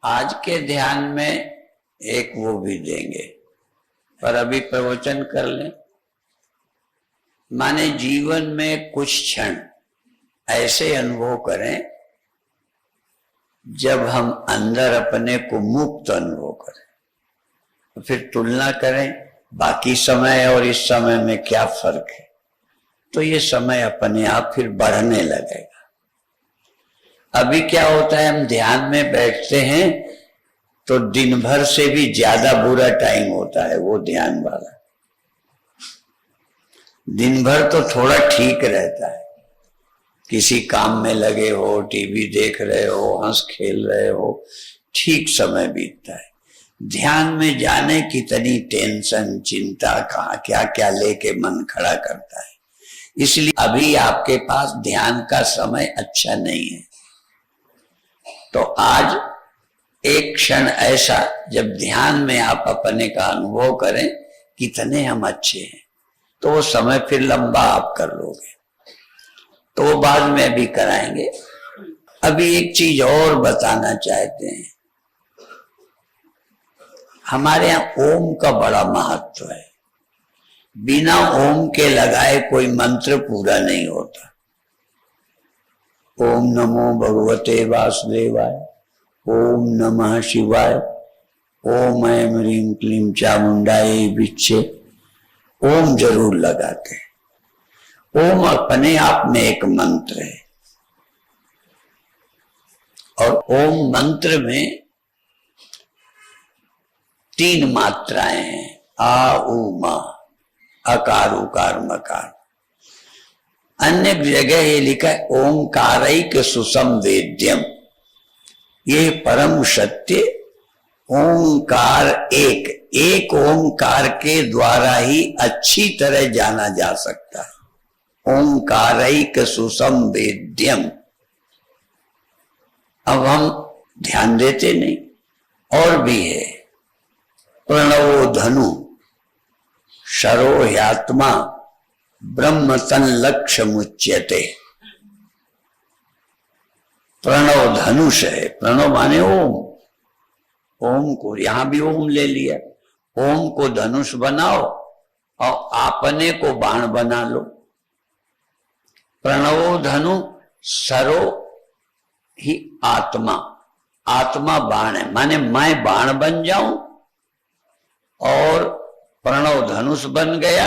आज के ध्यान में एक वो भी देंगे, पर अभी प्रवचन कर लें। माने जीवन में कुछ क्षण ऐसे अनुभव करें जब हम अंदर अपने को मुक्त अनुभव करें, तो फिर तुलना करें बाकी समय और इस समय में क्या फर्क है, तो ये समय अपने आप फिर बढ़ने लगेगा। अभी क्या होता है, हम ध्यान में बैठते हैं तो दिन भर से भी ज्यादा बुरा टाइम होता है वो ध्यान वाला। दिन भर तो थोड़ा ठीक रहता है, किसी काम में लगे हो, टीवी देख रहे हो, हंस खेल रहे हो, ठीक समय बीतता है। ध्यान में जाने कितनी टेंशन, चिंता, कहाँ क्या क्या लेके मन खड़ा करता है। इसलिए अभी आपके पास ध्यान का समय अच्छा नहीं है। तो आज एक क्षण ऐसा जब ध्यान में आप अपने का अनुभव करें कितने हम अच्छे हैं, तो वो समय फिर लंबा आप कर लोगे। तो वो बाद में भी कराएंगे। अभी एक चीज और बताना चाहते हैं। हमारे यहाँ ओम का बड़ा महत्व है। बिना ओम के लगाए कोई मंत्र पूरा नहीं होता। ओम नमो भगवते वासुदेवाय, ओम नमः शिवाय, ओम ऐं ह्रीं क्लीं चामुंडायै विच्चे, ओम जरूर लगाते हैं। ओम अपने आप में एक मंत्र है, और ओम मंत्र में 3 मात्राएं हैं, आ उ मा, अकार उकार मकार। अन्य जगह ये लिखा है ओंकारैक सुसंवेद्यम, ये परम सत्य ओंकार एक ओंकार के द्वारा ही अच्छी तरह जाना जा सकता है। ओंकारैक सुसंवेद्यम। अब हम ध्यान देते नहीं। और भी है, प्रणवो धनु शरो ह्यात्मा ब्रह्म तन्लक्ष्य मुच्यते। प्रणव धनुष है। प्रणव माने ओम। ओम को यहां भी ओम ले लिया। ओम को धनुष बनाओ और आपने को बाण बना लो। प्रणवो धनु सरो ही आत्मा। आत्मा बाण है, माने मैं बाण बन जाऊं और प्रणव धनुष बन गया।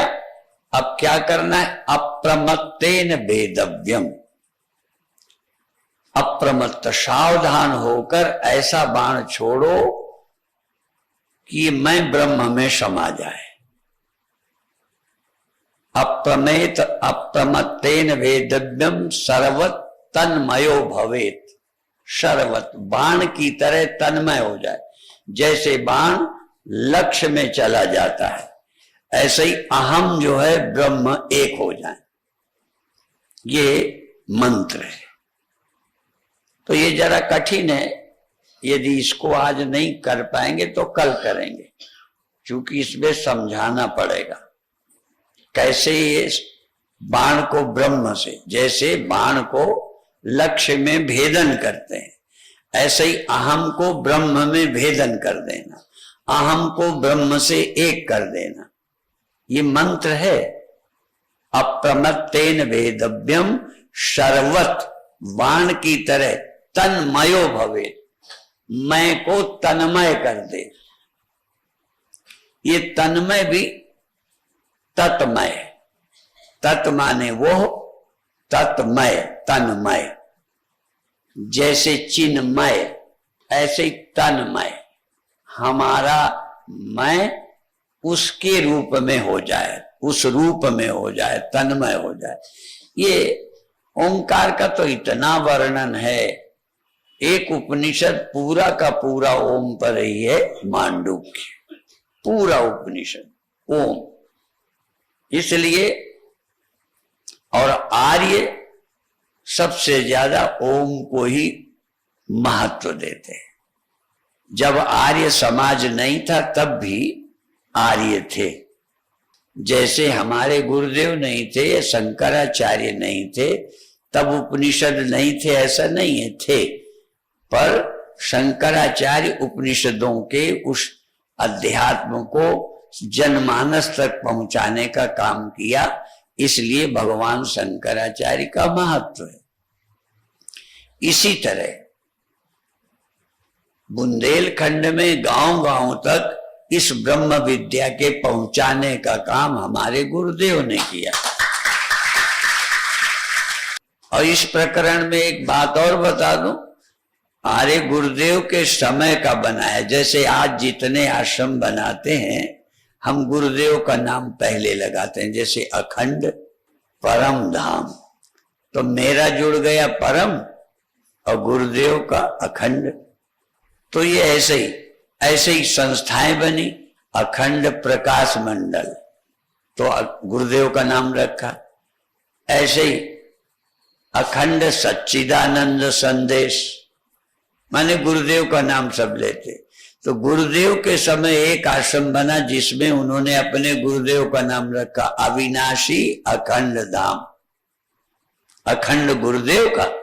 अब क्या करना है, अप्रमत्तेन भेदव्यम। अप्रमत्त सावधान होकर ऐसा बाण छोड़ो कि मैं ब्रह्म में समा जाए। अप्रमत्तेन भेदव्यम सर्वत तन्मयो भवेत। सर्वत बाण की तरह तन्मय हो जाए। जैसे बाण लक्ष्य में चला जाता है, ऐसे ही अहम जो है ब्रह्म एक हो जाए। ये मंत्र है। तो ये जरा कठिन है। यदि इसको आज नहीं कर पाएंगे तो कल करेंगे, क्योंकि इसमें समझाना पड़ेगा कैसे ये बाण को ब्रह्म से, जैसे बाण को लक्ष्य में भेदन करते हैं, ऐसे ही अहम को ब्रह्म में भेदन कर देना, अहम को ब्रह्म से एक कर देना। ये मंत्र है। अप्रमत्तेन भेदव्यम सर्वत, बाण की तरह तन्मयो भवेत, मैं को तन्मय कर दे। ये तन्मय भी तत्मय, तत् माने वो, तत्मय तन्मय। जैसे चिन्मय ऐसे ही तन्मय, हमारा मैं उसके रूप में हो जाए, उस रूप में हो जाए, तन्मय हो जाए। ये ओंकार का तो इतना वर्णन है। एक उपनिषद पूरा का पूरा ओम पर ही है, मांडुक्य। पूरा उपनिषद ओम। इसलिए और आर्य सबसे ज्यादा ओम को ही महत्व देते हैं। जब आर्य समाज नहीं था तब भी आर्य थे। जैसे हमारे गुरुदेव नहीं थे, शंकराचार्य नहीं थे, तब उपनिषद नहीं थे, ऐसा नहीं है, थे, पर शंकराचार्य उपनिषदों के उस अध्यात्म को जनमानस तक पहुंचाने का काम किया, इसलिए भगवान शंकराचार्य का महत्व है। इसी तरह बुंदेलखंड में गांव गांव तक इस ब्रह्म विद्या के पहुंचाने का काम हमारे गुरुदेव ने किया। और इस प्रकरण में एक बात और बता दूं, हमारे गुरुदेव के समय का बना है। जैसे आज जितने आश्रम बनाते हैं, हम गुरुदेव का नाम पहले लगाते हैं, जैसे अखंड परम धाम, तो मेरा जुड़ गया परम और गुरुदेव का अखंड। तो ये ऐसे ही संस्थाएं बनी, अखंड प्रकाश मंडल, तो गुरुदेव का नाम रखा। ऐसे ही अखंड सच्चिदानंद संदेश, माने गुरुदेव का नाम सब लेते। तो गुरुदेव के समय एक आश्रम बना जिसमें उन्होंने अपने गुरुदेव का नाम रखा अविनाशी अखंड धाम। अखंड गुरुदेव का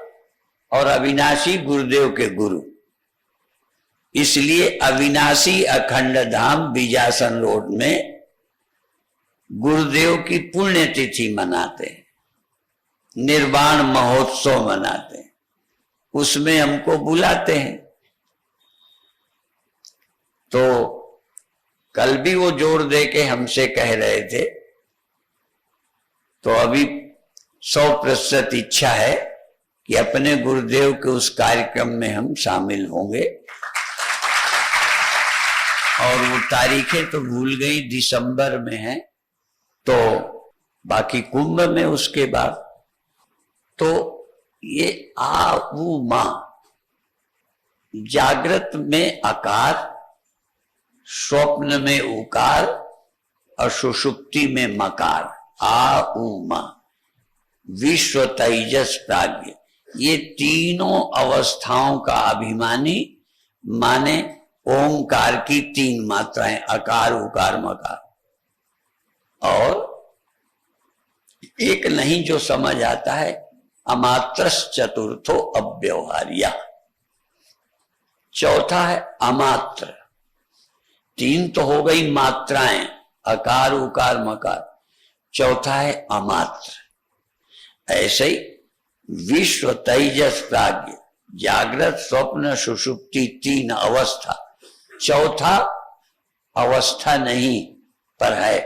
और अविनाशी गुरुदेव के गुरु, इसलिए अविनाशी अखंड धाम बीजासन रोड में गुरुदेव की पुण्यतिथि मनाते हैं, निर्वाण महोत्सव मनाते हैं, उसमें हमको बुलाते हैं। तो कल भी वो जोर दे के हमसे कह रहे थे, तो अभी 100% इच्छा है कि अपने गुरुदेव के उस कार्यक्रम में हम शामिल होंगे। और वो तारीखें तो भूल गई, दिसंबर में है, तो बाकी कुंभ में उसके बाद। तो ये आ वो मां, जागृत में आकार, स्वप्न में उकार और सुषुप्ति में मकार, आ उ मां, विश्व तेजस प्राज्ञ, ये तीनों अवस्थाओं का अभिमानी माने ओंकार की 3 मात्राएं, अकार उकार मकार। और एक नहीं जो समझ आता है, अमात्रस चतुर्थो अव्यवहार्य, चौथा है अमात्र। 3 तो हो गई मात्राएं, अकार उकार मकार, चौथा है अमात्र। ऐसे ही विश्व तेजस प्राज्ञ, जागृत स्वप्न सुषुप्ति 3 अवस्था, चौथा अवस्था नहीं पर है।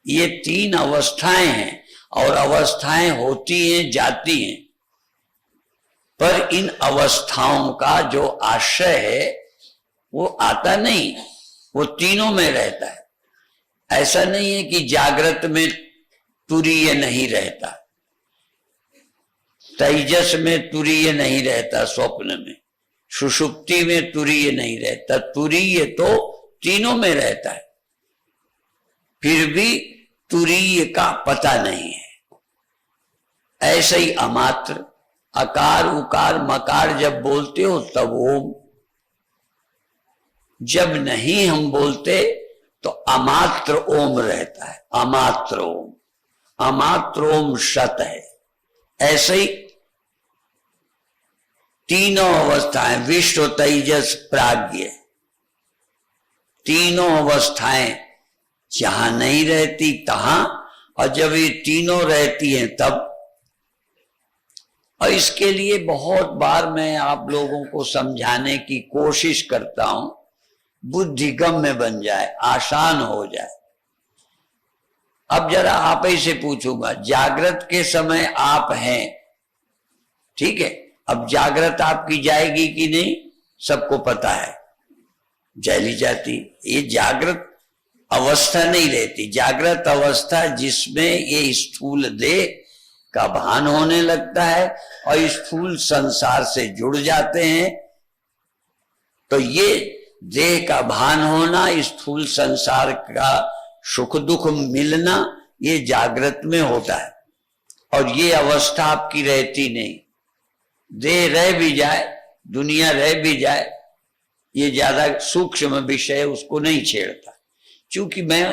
ये 3 अवस्थाएं हैं और अवस्थाएं होती हैं जाती हैं, पर इन अवस्थाओं का जो आश्रय है वो आता नहीं, वो तीनों में रहता है। ऐसा नहीं है कि जागृत में तुरीय नहीं रहता, तेजस में तुरीय नहीं रहता, स्वप्न में, सुषुप्ति में तुरीय नहीं रहता, तुरीय तो तीनों में रहता है, फिर भी तुरीय का पता नहीं है। ऐसे ही अमात्र, अकार उकार मकार जब बोलते हो तब ओम, जब नहीं हम बोलते तो अमात्र ओम रहता है, अमात्र ओम, अमात्र ओम सत है। ऐसे ही तीनों अवस्थाएं, विश्व तेजस प्राज्ञ, तीनों अवस्थाएं जहां नहीं रहती तहां, और जब ये तीनों रहती हैं तब। और इसके लिए बहुत बार मैं आप लोगों को समझाने की कोशिश करता हूं, बुद्धिगम्य बन जाए, आसान हो जाए। अब जरा आप ही से पूछूंगा, जागृत के समय आप हैं, ठीक है, अब जागृत आपकी जाएगी कि नहीं सबको पता है, जली जाती। ये जागृत अवस्था नहीं रहती, जागृत अवस्था जिसमें ये स्थूल देह का भान होने लगता है और स्थूल संसार से जुड़ जाते हैं। तो ये देह का भान होना, स्थूल संसार का सुख दुख मिलना, ये जागृत में होता है। और ये अवस्था आपकी रहती नहीं, देह रह भी जाए, दुनिया रह भी जाए, ये ज्यादा सूक्ष्म विषय उसको नहीं छेड़ता, क्योंकि मैं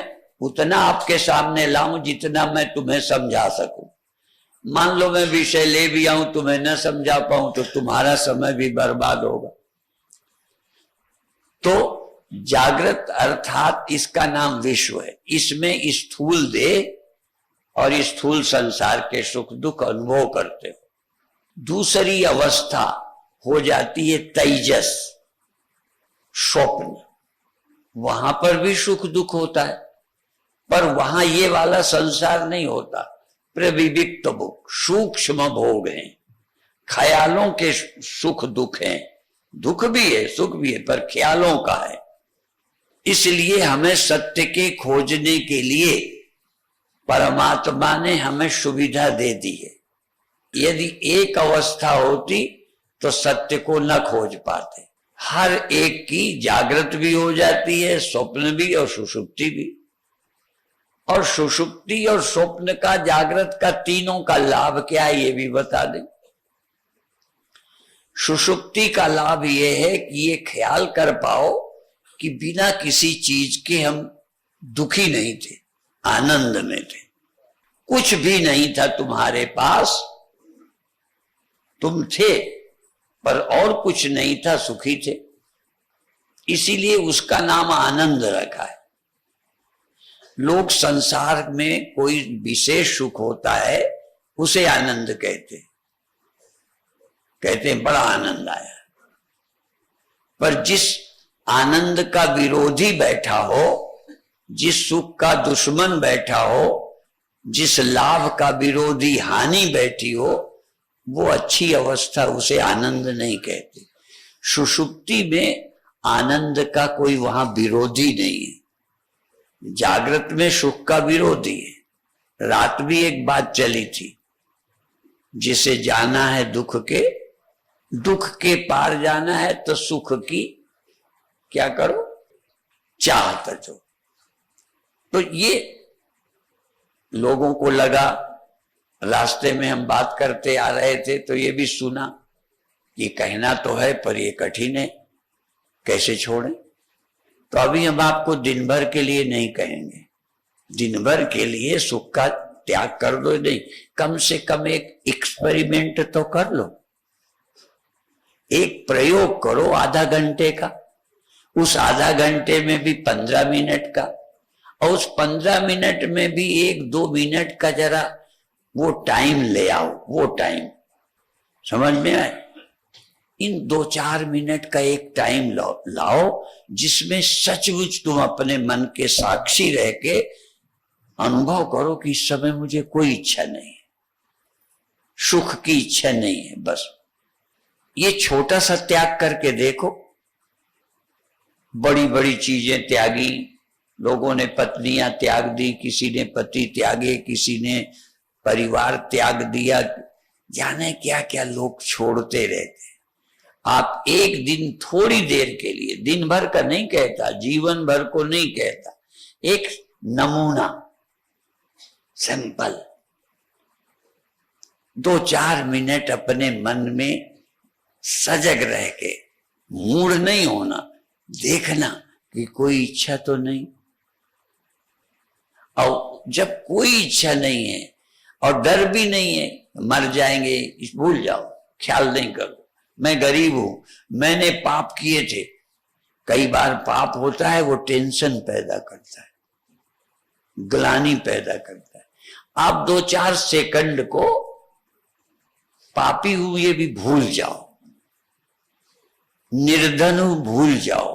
उतना आपके सामने लाऊं जितना मैं तुम्हें समझा सकूं। मान लो मैं विषय ले भी आऊं, तुम्हें न समझा पाऊं तो तुम्हारा समय भी बर्बाद होगा। तो जागृत अर्थात इसका नाम विश्व है, इसमें स्थूल देह और स्थूल संसार के सुख दुख अनुभव करते हो। दूसरी अवस्था हो जाती है तेजस, स्वप्न। वहां पर भी सुख दुख होता है, पर वहां ये वाला संसार नहीं होता। प्रविविक्त भोग, सूक्ष्म भोग हैं, ख्यालों के सुख दुख हैं, दुख भी है सुख भी है, पर ख्यालों का है। इसलिए हमें सत्य के खोजने के लिए परमात्मा ने हमें सुविधा दे दी है। यदि एक अवस्था होती तो सत्य को न खोज पाते। हर एक की जागृत भी हो जाती है, स्वप्न भी और सुषुप्ति भी। और सुषुप्ति और स्वप्न का, जागृत का, तीनों का लाभ क्या है ये भी बता दें। सुषुप्ति का लाभ ये है कि ये ख्याल कर पाओ कि बिना किसी चीज के हम दुखी नहीं थे, आनंद में थे। कुछ भी नहीं था तुम्हारे पास, तुम थे पर और कुछ नहीं था, सुखी थे। इसीलिए उसका नाम आनंद रखा है। लोग संसार में कोई विशेष सुख होता है उसे आनंद कहते हैं बड़ा आनंद आया। पर जिस आनंद का विरोधी बैठा हो, जिस सुख का दुश्मन बैठा हो, जिस लाभ का विरोधी हानि बैठी हो, वो अच्छी अवस्था, उसे आनंद नहीं कहते। सुषुप्ति में आनंद का कोई वहां विरोधी नहीं है। जागृत में सुख का विरोधी है। रात भी एक बात चली थी, जिसे जाना है दुख के पार जाना है तो सुख की क्या करो, चाहत जो। तो ये लोगों को लगा, रास्ते में हम बात करते आ रहे थे तो ये भी सुना, ये कहना तो है पर ये कठिन है, कैसे छोड़ें। तो अभी हम आपको दिन भर के लिए नहीं कहेंगे, दिन भर के लिए सुख का त्याग कर दो, नहीं, कम से कम एक एक्सपेरिमेंट तो कर लो, एक प्रयोग करो आधा घंटे का। उस आधा घंटे में भी 15 मिनट का, और उस 15 मिनट में भी 1-2 मिनट का जरा वो टाइम ले आओ। वो टाइम समझ में आए? इन 2-4 मिनट का एक टाइम लाओ जिसमें सचमुच तुम अपने मन के साक्षी रह के अनुभव करो कि इस समय मुझे कोई इच्छा नहीं है, सुख की इच्छा नहीं है। बस ये छोटा सा त्याग करके देखो। बड़ी बड़ी चीजें त्यागी लोगों ने, पत्नियां त्याग दी, किसी ने पति त्यागे, किसी ने परिवार त्याग दिया, जाने क्या क्या लोग छोड़ते रहते। आप एक दिन थोड़ी देर के लिए, दिन भर का नहीं कहता, जीवन भर को नहीं कहता, एक नमूना, सिंपल 2-4 मिनट अपने मन में सजग रह के, मूड नहीं होना, देखना कि कोई इच्छा तो नहीं। और जब कोई इच्छा नहीं है और डर भी नहीं है, मर जाएंगे, भूल जाओ, ख्याल नहीं करो। मैं गरीब हूं, मैंने पाप किए थे। कई बार पाप होता है वो टेंशन पैदा करता है, ग्लानि पैदा करता है। आप 2-4 सेकंड को पापी हूं ये भी भूल जाओ, निर्धन हूं भूल जाओ,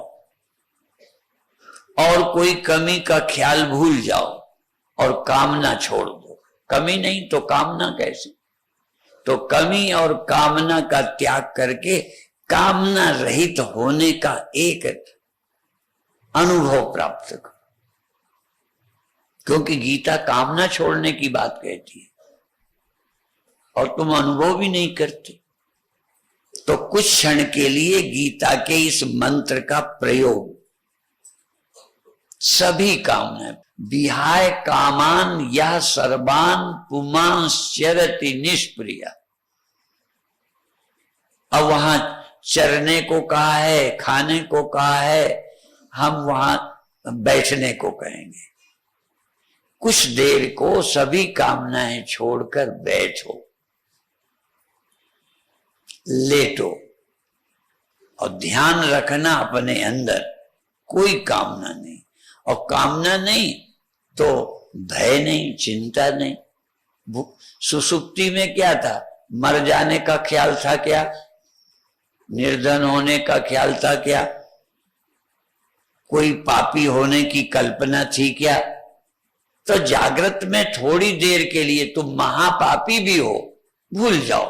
और कोई कमी का ख्याल भूल जाओ और कामना छोड़ दो। कमी नहीं तो कामना कैसी? तो कमी और कामना का त्याग करके कामना रहित होने का एक अनुभव प्राप्त करो। क्योंकि गीता कामना छोड़ने की बात कहती है और तुम अनुभव भी नहीं करते। तो कुछ क्षण के लिए गीता के इस मंत्र का प्रयोग, सभी कामना विहाय कामान यह सर्वान पुमांश्चरति निष्प्रिया। अब वहां चरने को कहा है, खाने को कहा है, हम वहां बैठने को कहेंगे। कुछ देर को सभी कामनाएं छोड़कर बैठो, लेटो और ध्यान रखना अपने अंदर, कोई कामना नहीं। और कामना नहीं तो भय नहीं, चिंता नहीं। सुसुप्ति में क्या था? मर जाने का ख्याल था क्या? निर्धन होने का ख्याल था क्या? कोई पापी होने की कल्पना थी क्या? तो जागृत में थोड़ी देर के लिए तुम महापापी भी हो, भूल जाओ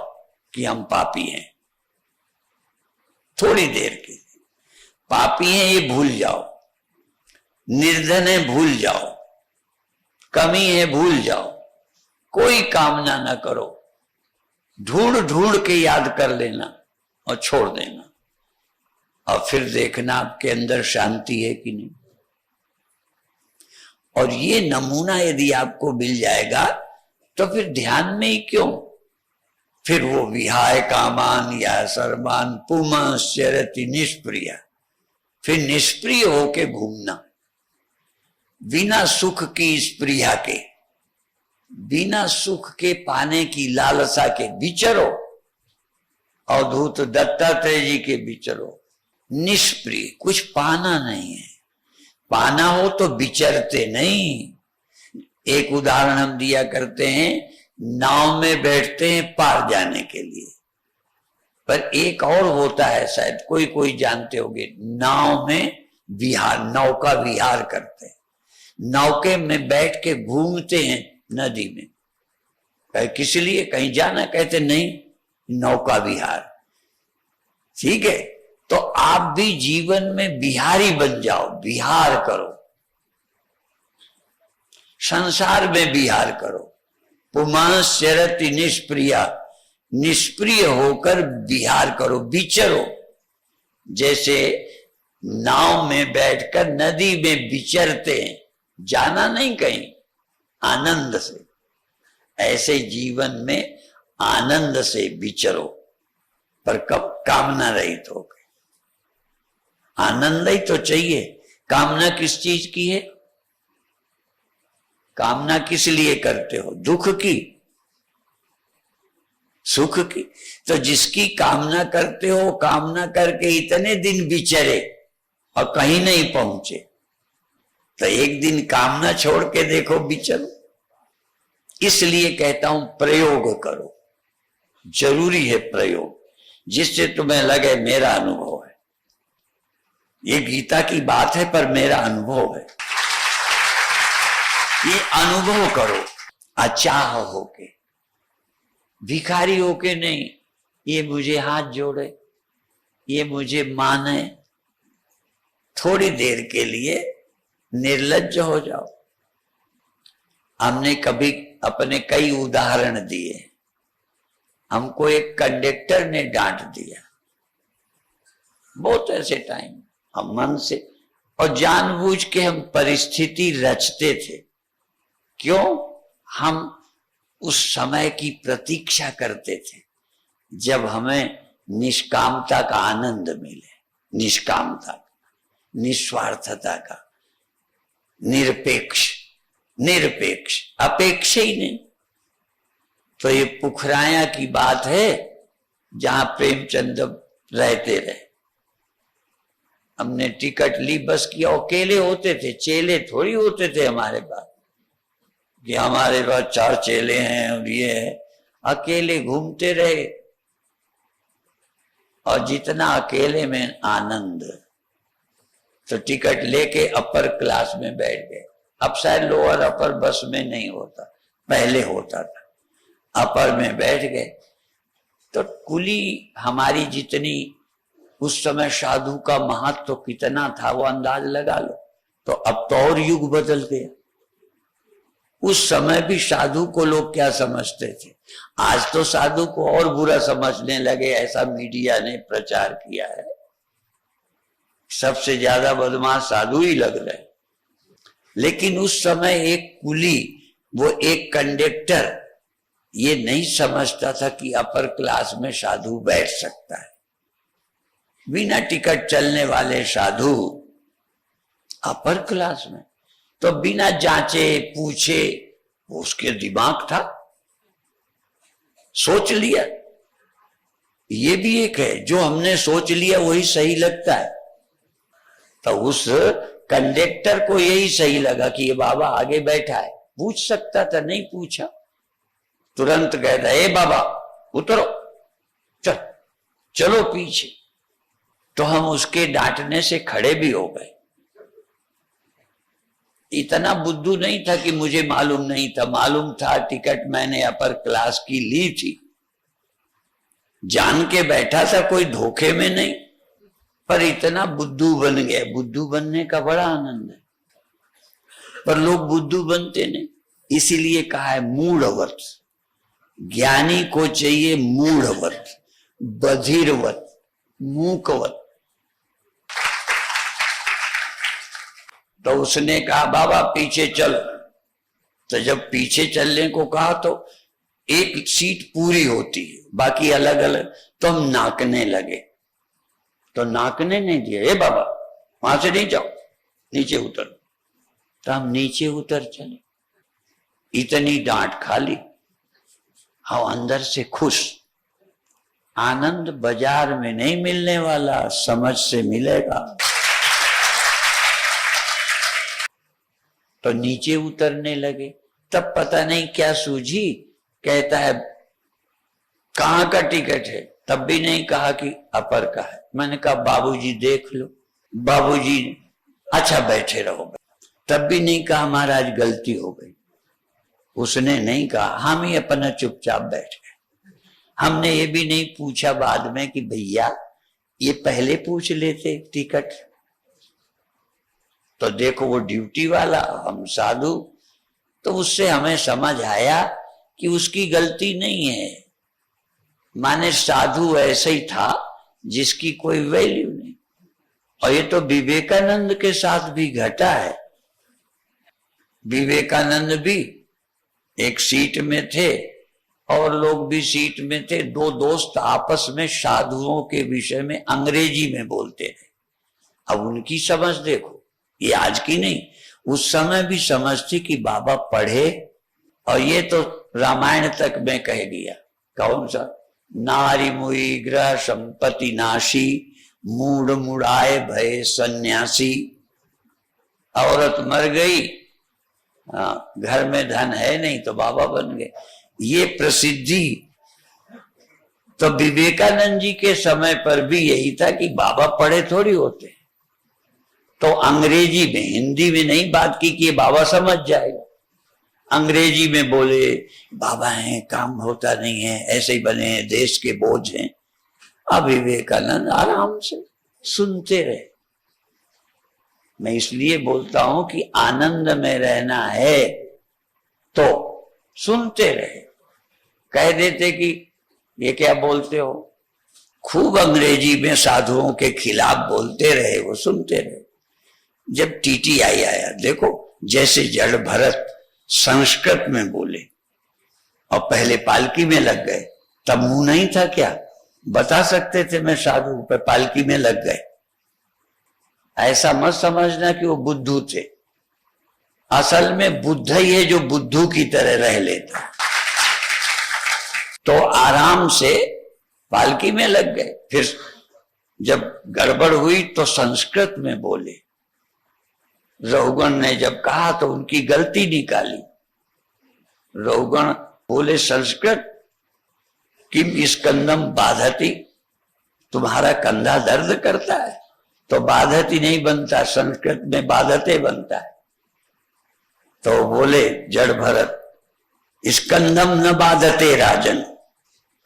कि हम पापी हैं। थोड़ी देर के लिए पापी हैं ये भूल जाओ, निर्धन है भूल जाओ, कमी है भूल जाओ, कोई कामना ना करो, ढूंढ ढूंढ के याद कर लेना और छोड़ देना, और फिर देखना आपके अंदर शांति है कि नहीं। और ये नमूना यदि आपको मिल जाएगा तो फिर ध्यान में ही क्यों, फिर वो विहाय कामान या सर्वान पुमांश्चरति निष्प्रिय, फिर निष्प्रिय होके घूमना, बिना सुख की स्प्रिया के, बिना सुख के पाने की लालसा के विचरो, अवधूत दत्तात्रेय जी के विचरो, निष्प्रिय, कुछ पाना नहीं है। पाना हो तो विचरते नहीं। एक उदाहरण हम दिया करते हैं, नाव में बैठते हैं पार जाने के लिए, पर एक और होता है, शायद कोई कोई जानते होंगे, नाव में विहार, नौका विहार करते हैं, नौके में बैठ के घूमते हैं नदी में। कहे किस लिए, कहीं जाना, कहते नहीं, नौका विहार। ठीक है, तो आप भी जीवन में बिहारी बन जाओ, विहार करो, संसार में विहार करो। पुमांश्चरति निष्प्रिया, निष्प्रिय होकर विहार करो, विचरो। जैसे नाव में बैठकर नदी में विचरते हैं, जाना नहीं कहीं, आनंद से, ऐसे जीवन में आनंद से विचरो, पर कब कामना रहित हो गए। आनंद ही तो चाहिए। कामना किस चीज की है? कामना किस लिए करते हो? दुख की, सुख की। तो जिसकी कामना करते हो, कामना करके इतने दिन विचरे और कहीं नहीं पहुंचे, तो एक दिन कामना छोड़ के देखो, विचरो। इसलिए कहता हूं प्रयोग करो, जरूरी है प्रयोग, जिससे तुम्हें लगे मेरा अनुभव है। ये गीता की बात है पर मेरा अनुभव है। ये अनुभव करो, अचाह होके, भिखारी होके नहीं, ये मुझे हाथ जोड़े, ये मुझे माने। थोड़ी देर के लिए निर्लज्ज हो जाओ। हमने कभी अपने कई उदाहरण दिए। हमको एक कंडक्टर ने डांट दिया, बहुत ऐसे टाइम हम मन से और जानबूझ के हम परिस्थिति रचते थे। क्यों? हम उस समय की प्रतीक्षा करते थे जब हमें निष्कामता का आनंद मिले, निष्कामता का, निस्वार्थता का, निरपेक्ष, निरपेक्ष, अपेक्ष ही नहीं। तो ये पुखराया की बात है जहां प्रेमचंद रहते रहे। हमने टिकट ली बस की, अकेले होते थे, चेले थोड़ी होते थे हमारे पास कि हमारे पास 4 चेले हैं और ये है। अकेले घूमते रहे और जितना अकेले में आनंद। तो टिकट लेके अपर क्लास में बैठ गए। अब शायद लोअर अपर बस में नहीं होता, पहले होता था। अपर में बैठ गए तो कुली हमारी जितनी, उस समय साधु का महत्व तो कितना था वो अंदाज लगा लो। तो अब तो और युग बदल गया। उस समय भी साधु को लोग क्या समझते थे, आज तो साधु को और बुरा समझने लगे। ऐसा मीडिया ने प्रचार किया है, सबसे ज्यादा बदमाश साधु ही लग रहे। लेकिन उस समय एक कुली, वो एक कंडक्टर ये नहीं समझता था कि अपर क्लास में साधु बैठ सकता है। बिना टिकट चलने वाले साधु अपर क्लास में, तो बिना जांचे पूछे, उसके दिमाग था, सोच लिया। ये भी एक है, जो हमने सोच लिया वही सही लगता है। तो उस कंडक्टर को यही सही लगा कि ये बाबा आगे बैठा है, पूछ सकता था, नहीं पूछा, तुरंत कहता ए बाबा उतरो, चलो पीछे। तो हम उसके डांटने से खड़े भी हो गए। इतना बुद्धू नहीं था कि मुझे मालूम नहीं था, मालूम था, टिकट मैंने अपर क्लास की ली थी, जान के बैठा था, कोई धोखे में नहीं, पर इतना बुद्धू बन गया। बुद्धू बनने का बड़ा आनंद है, पर लोग बुद्धू बनते नहीं। इसीलिए कहा है मूढ़वत, ज्ञानी को चाहिए मूढ़वत, बधिरवत, मूकवत। तो उसने कहा बाबा पीछे चलो। तो जब पीछे चलने को कहा तो एक सीट पूरी होती है, बाकी अलग अलग, तो हम नाकने लगे। तो नाकने नहीं दिया, ए बाबा वहां से नहीं जाओ, नीचे उतर। तो हम नीचे उतर चले। इतनी डांट खा ली, हम अंदर से खुश। आनंद बाजार में नहीं मिलने वाला, समझ से मिलेगा। तो नीचे उतरने लगे, तब पता नहीं क्या सूझी, कहता है कहां का टिकट है? तब भी नहीं कहा कि अपर का है। मैंने कहा बाबूजी देख लो। बाबूजी अच्छा बैठे रहो। तब भी नहीं कहा महाराज गलती हो गई। उसने नहीं कहा, हम ही अपना चुपचाप बैठ गए। हमने ये भी नहीं पूछा बाद में कि भैया ये पहले पूछ लेते टिकट। तो देखो वो ड्यूटी वाला, हम साधु। तो उससे हमें समझ आया कि उसकी गलती नहीं है। माने साधु ऐसे ही था जिसकी कोई वैल्यू नहीं। और ये तो विवेकानंद के साथ भी घटा है। विवेकानंद भी एक सीट में थे और लोग भी सीट में थे। दो दोस्त आपस में साधुओं के विषय में अंग्रेजी में बोलते थे। अब उनकी समझ देखो, ये आज की नहीं, उस समय भी समझ थी कि बाबा पढ़े। और ये तो रामायण तक में कह दिया, कौन सा, नारी मुई ग्रह संपत्ति नाशी, मूड मुड़ाए भय सन्यासी। औरत मर गई, घर में धन है नहीं तो बाबा बन गए। ये प्रसिद्धि। तो विवेकानंद जी के समय पर भी यही था कि बाबा पढ़े थोड़ी होते। तो अंग्रेजी में, हिंदी में नहीं बात की कि ये बाबा समझ जाएगा। अंग्रेजी में बोले बाबा हैं, काम होता नहीं है, ऐसे ही बने हैं, देश के बोझ हैं। अब विवेकानंद आराम से सुनते रहे। मैं इसलिए बोलता हूं कि आनंद में रहना है तो सुनते रहे। कह देते कि ये क्या बोलते हो, खूब अंग्रेजी में साधुओं के खिलाफ बोलते रहे, वो सुनते रहे। जब टीटीआई आया, देखो जैसे जड़ भरत संस्कृत में बोले और पहले पालकी में लग गए, तब मुंह नहीं था क्या? बता सकते थे मैं साधु पे, पालकी में लग गए। ऐसा मत समझना कि वो बुद्धू थे। असल में बुद्ध ही है जो बुद्धू की तरह रह लेता। तो आराम से पालकी में लग गए। फिर जब गड़बड़ हुई तो संस्कृत में बोले। रघुगण ने जब कहा तो उनकी गलती निकाली। रघुगण बोले संस्कृत, किम स्कंदम बाधती, तुम्हारा कंधा दर्द करता है? तो बाधती नहीं बनता, संस्कृत में बाधते बनता है। तो बोले जड़ भरत, स्कंदम न बाधते राजन,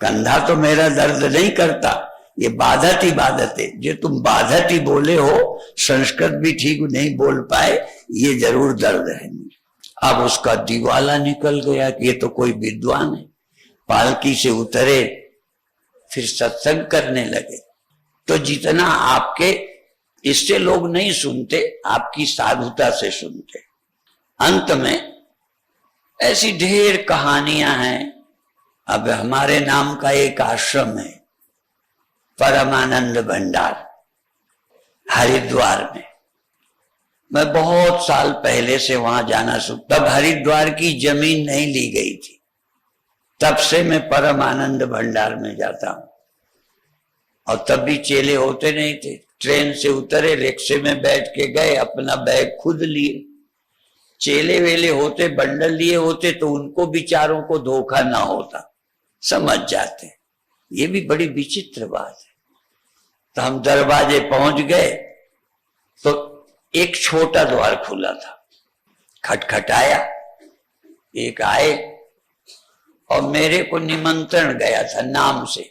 कंधा तो मेरा दर्द नहीं करता, ये बाधती बाधते। जो तुम बाधती बोले हो, संस्कृत भी ठीक नहीं बोल पाए, ये जरूर दर्द है। अब उसका दिवाला निकल गया कि ये तो कोई विद्वान है। पालकी से उतरे, फिर सत्संग करने लगे। तो जितना आपके, इससे लोग नहीं सुनते, आपकी साधुता से सुनते। अंत में ऐसी ढेर कहानियां हैं। अब हमारे नाम का एक आश्रम है, परमानंद भंडार, हरिद्वार में। मैं बहुत साल पहले से वहां जाना शुरू, तब हरिद्वार की जमीन नहीं ली गई थी, तब से मैं परम आनंद भंडार में जाता हूं। और तब भी चेले होते नहीं थे, ट्रेन से उतरे, रिक्शे में बैठ के गए, अपना बैग खुद लिए। चेले वेले होते, बंडल लिए होते तो उनको बेचारों को धोखा ना होता, समझ जाते। ये भी बड़ी विचित्र बात है। तो हम दरवाजे पहुंच गए तो एक छोटा द्वार खुला था, खटखटाया, एक आए और मेरे को निमंत्रण गया था नाम से।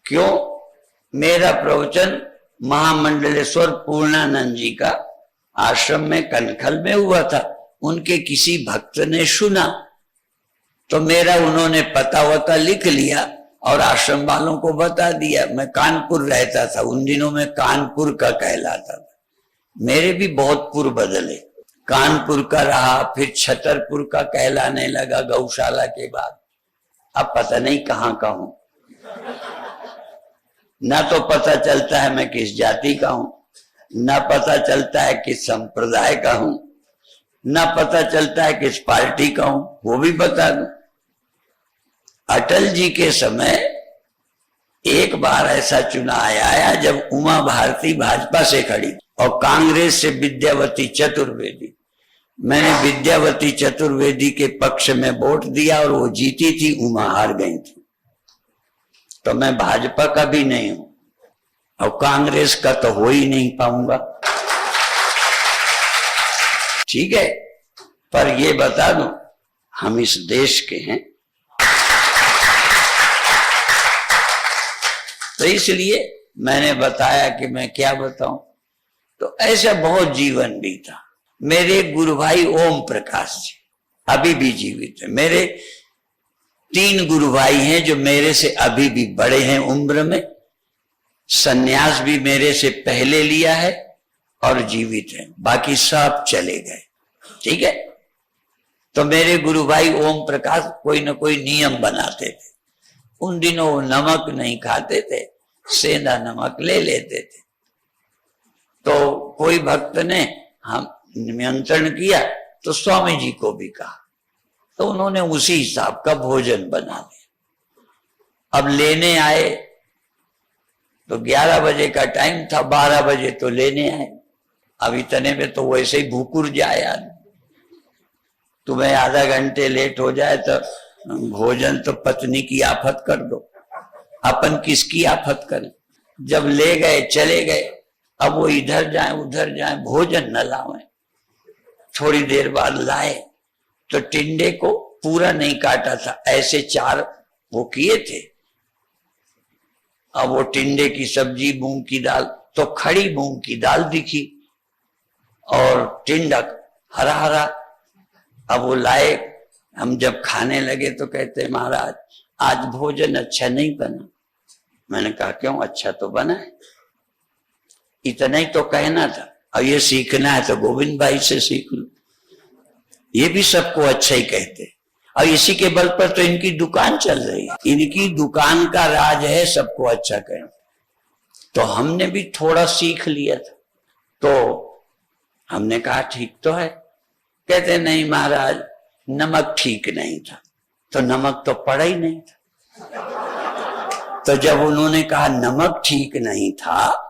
क्यों? मेरा प्रवचन महामंडलेश्वर पूर्णानंद जी का आश्रम में कनखल में हुआ था, उनके किसी भक्त ने सुना तो मेरा उन्होंने पता वता लिख लिया और आश्रम वालों को बता दिया। मैं कानपुर रहता था, उन दिनों में कानपुर का कहलाता था। मेरे भी बहुत पुर बदले, कानपुर का रहा, फिर छतरपुर का कहलाने लगा गौशाला के बाद। अब पता नहीं कहां का हूं, ना तो पता चलता है मैं किस जाति का हूं, ना पता चलता है किस संप्रदाय का हूं, ना पता चलता है किस पार्टी का हूं, वो भी बता दूं। अटल जी के समय एक बार ऐसा चुनाव आया जब उमा भारती भाजपा से खड़ी और कांग्रेस से विद्यावती चतुर्वेदी। मैंने विद्यावती चतुर्वेदी के पक्ष में वोट दिया और वो जीती थी, उमा हार गई थी। तो मैं भाजपा का भी नहीं हूं और कांग्रेस का तो हो ही नहीं पाऊंगा, ठीक है। पर ये बता दूं, हम इस देश के हैं, तो इसलिए मैंने बताया कि मैं क्या बताऊं। तो ऐसा बहुत जीवन बीता। मेरे गुरु भाई ओम प्रकाश जी अभी भी जीवित है। मेरे 3 गुरु भाई हैं जो मेरे से अभी भी बड़े हैं उम्र में, सन्यास भी मेरे से पहले लिया है और जीवित है, बाकी सब चले गए, ठीक है। तो मेरे गुरु भाई ओम प्रकाश कोई ना कोई नियम बनाते थे। उन दिनों वो नमक नहीं खाते थे, सेंधा नमक ले लेते थे। तो कोई भक्त ने हम निमंत्रण किया तो स्वामी जी को भी कहा, तो उन्होंने उसी हिसाब का भोजन बना लिया। अब लेने आए तो 11 बजे का टाइम था, 12 बजे तो लेने आए। अब इतने में तो वैसे ही भूकुर जाए यार, तुम्हें आधा घंटे लेट हो जाए तो भोजन तो पत्नी की आफत कर दो, अपन किसकी आफत करें। जब ले गए चले गए, अब वो इधर जाए उधर जाए, भोजन न लावे। थोड़ी देर बाद लाए तो टिंडे को पूरा नहीं काटा था, ऐसे 4 वो किए थे। अब वो टिंडे की सब्जी, मूंग की दाल, तो खड़ी मूंग की दाल दिखी और टिंडा हरा हरा। अब वो लाए, हम जब खाने लगे तो कहते महाराज आज भोजन अच्छा नहीं बना। मैंने कहा क्यों, अच्छा तो बना है, इतना ही तो कहना था। और ये सीखना है तो गोविंद भाई से सीख लो, ये भी सबको अच्छा ही कहते। और इसी के बल पर तो इनकी दुकान चल रही है, इनकी दुकान का राज है सबको अच्छा कहें। तो हमने भी थोड़ा सीख लिया था, तो हमने कहा ठीक तो है। कहते नहीं महाराज नमक ठीक नहीं था। तो नमक तो पड़ा ही नहीं था। तो जब उन्होंने कहा नमक ठीक नहीं था,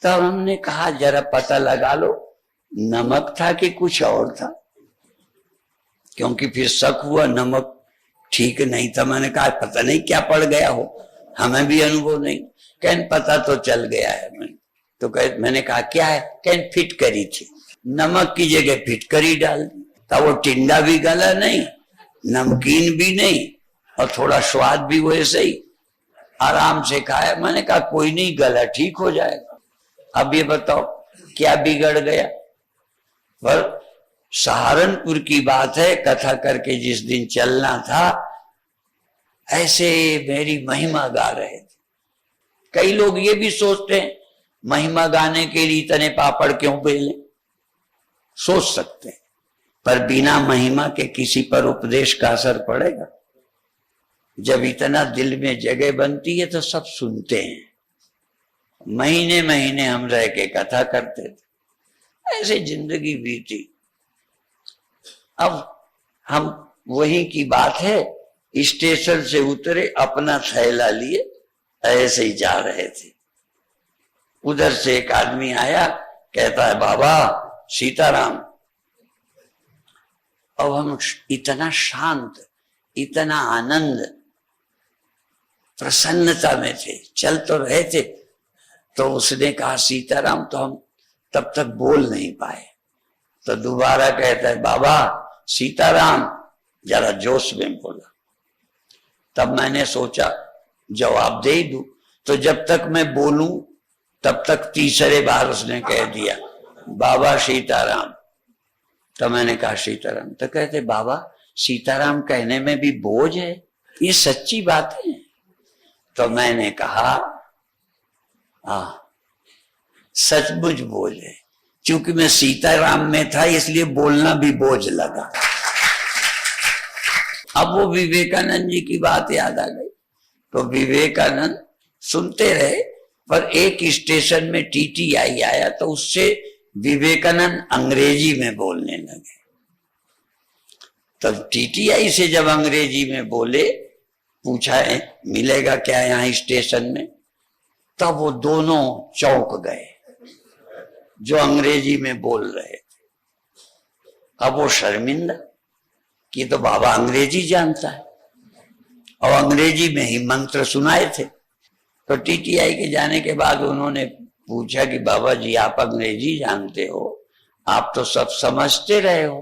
तब हमने कहा जरा पता लगा लो नमक था कि कुछ और था, क्योंकि फिर शक हुआ नमक ठीक नहीं था। मैंने कहा पता नहीं क्या पड़ गया हो, हमें भी अनुभव नहीं। कहन पता तो चल गया है। तो मैंने कहा क्या है, कहन फिटकरी थी, नमक की जगह फिटकरी डाल दी। तब वो टिंडा भी गला नहीं, नमकीन भी नहीं और थोड़ा स्वाद भी वैसे ही, आराम से खाया। मैंने कहा कोई नहीं, गला ठीक हो जाएगा। अब ये बताओ क्या बिगड़ गया। पर सहारनपुर की बात है, कथा करके जिस दिन चलना था, ऐसे मेरी महिमा गा रहे थे। कई लोग ये भी सोचते हैं महिमा गाने के लिए इतने पापड़ क्यों बेले, सोच सकते हैं, पर बिना महिमा के किसी पर उपदेश का असर पड़ेगा। जब इतना दिल में जगह बनती है तो सब सुनते हैं। महीने महीने हम रह के कथा करते थे, ऐसे जिंदगी बीती। अब हम वही की बात है, स्टेशन से उतरे, अपना थैला लिए ऐसे ही जा रहे थे। उधर से एक आदमी आया, कहता है बाबा सीताराम। अब हम इतना शांत, इतना आनंद, प्रसन्नता में थे, चल तो रहे थे। तो उसने कहा सीताराम, तो हम तब तक बोल नहीं पाए। तो दोबारा कहता है बाबा सीताराम, जरा जोश में बोला। तब मैंने सोचा जवाब दे दूं, तो जब तक मैं बोलूं तब तक तीसरे बार उसने कह दिया बाबा सीताराम। तो मैंने कहा सीताराम। तो कहते बाबा सीताराम कहने में भी बोझ है, ये सच्ची बात है? तो मैंने कहा सचमुच बोझ है, क्योंकि मैं सीताराम में था इसलिए बोलना भी बोझ लगा। अब वो विवेकानंद जी की बात याद आ गई। तो विवेकानंद सुनते रहे, पर एक स्टेशन में टीटीआई आया तो उससे विवेकानंद अंग्रेजी में बोलने लगे। तब टीटीआई से जब अंग्रेजी में बोले, पूछा है मिलेगा क्या यहाँ स्टेशन में, तब वो दोनों चौंक गए जो अंग्रेजी में बोल रहे थे। अब वो शर्मिंदा कि तो बाबा अंग्रेजी जानता है, और अंग्रेजी में ही मंत्र सुनाए थे। तो टीटीआई के जाने के बाद उन्होंने पूछा कि बाबा जी आप अंग्रेजी जानते हो, आप तो सब समझते रहे हो।